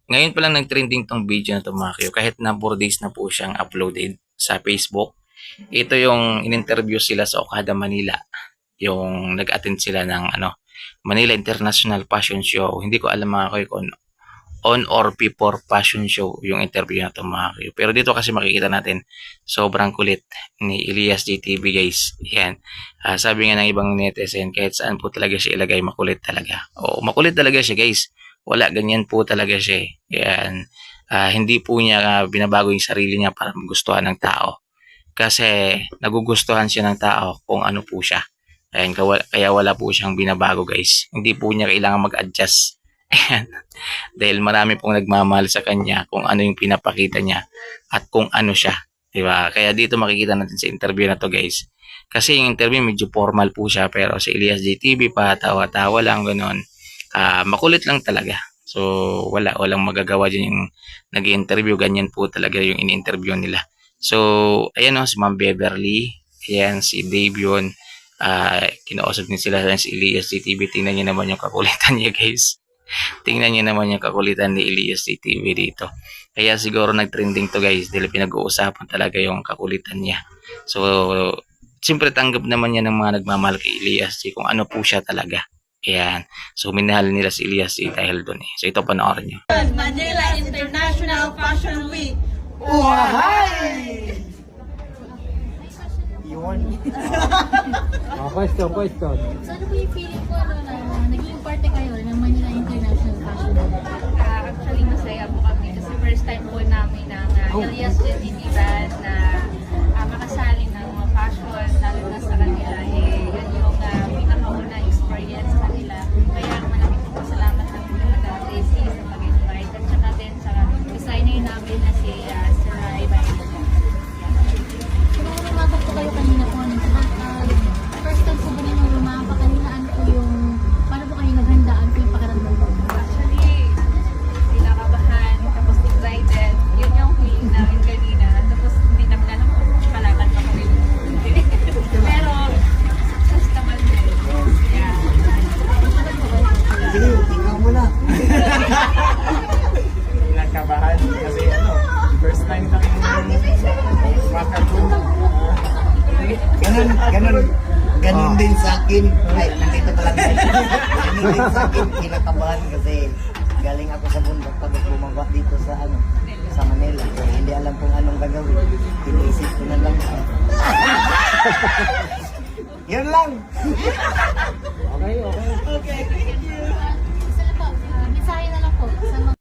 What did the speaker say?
Ngayon pa lang nag-trending 'tong video na 'to mga kayo, kahit na 4 days na po siyang uploaded sa Facebook. Ito yung in-interview sila sa Okada, Manila, yung nag-attend sila ng Manila International Fashion Show. Hindi ko alam mga kayo kung on or before fashion show yung interview na 'to mga kayo. Pero dito kasi makikita natin sobrang kulit ni Elias JTV guys. Yan. Sabi nga ng ibang netizen, kahit saan po talaga siya ilagay, makulit talaga. O makulit talaga siya guys. Wala, ganyan po talaga siya. Yan. Hindi po niya binabago yung sarili niya para magustuhan ng tao. Kasi nagugustuhan siya ng tao kung ano po siya. Ayan, kaya wala po siyang binabago guys. Hindi po niya kailangan mag-adjust. Ayan. Dahil marami pong nagmamahal sa kanya kung ano yung pinapakita niya at kung ano siya. Diba? Kaya dito makikita natin sa interview na to guys. Kasi yung interview medyo formal po siya, pero si Elias JTV pa tawa-tawa lang ganoon. Makulit lang talaga. So walang magagawa dyan yung nag-interview. Ganyan po talaga yung in-interview nila. So ayan o, si Ma'am Beverly. Ayan, si Dave yun. Kinausap din sila si Elias JTV. Tingnan niyo naman yung kakulitan niya guys. Tingnan niyo naman yung kakulitan ni Elias JTV dito. Kaya siguro nag-trending to guys dahil pinag-uusapan talaga yung kakulitan niya. So siyempre tanggap naman niya ng mga nagmamahal kay Elias kung ano po siya talaga. Ayan. So minahal nila si Elias dahil doon eh. So ito panoorin niyo. Manila International Fashion Week. Uhay! Yun. Question. So ano po yung feeling ko na naging parte kayo ng Manila International Fashion Week? Actually, masaya po kami kasi first time po namin ng Elias JTV Band na makasali ng mga fashion, lalo na sa kanila. Yun yung pinakauna experience sa kanila. Kaya malaking po salamat ng Madam Tracy sa pag-invite. At saka din sa designer namin na si Sir Rai Bayo. So nung lumapak po kayo kanina po, first time po ba ninyo lumapak kanina, ano po yung, paano po kayo naghandaan po yung pakiramdam po? Actually, pinakabahan, tapos excited. Yun yung feeling namin kanina. Tapos hindi namin alam kung kalaban pa kami. Pero, success naman din. Yeah. Sige, ikaw muna. Nakabahan kasi first time kami makaroon. Ganun din sa akin. Ay, nandito talaga. Ganun din sa akin, kinakabahan kasi galing ako sa bundok tapos bumaba dito sa sa Manila. So, hindi alam kung anong gagawin. Iniisip ko na lang. Yun lang. Isa lang po, mensahe na lang po sa mga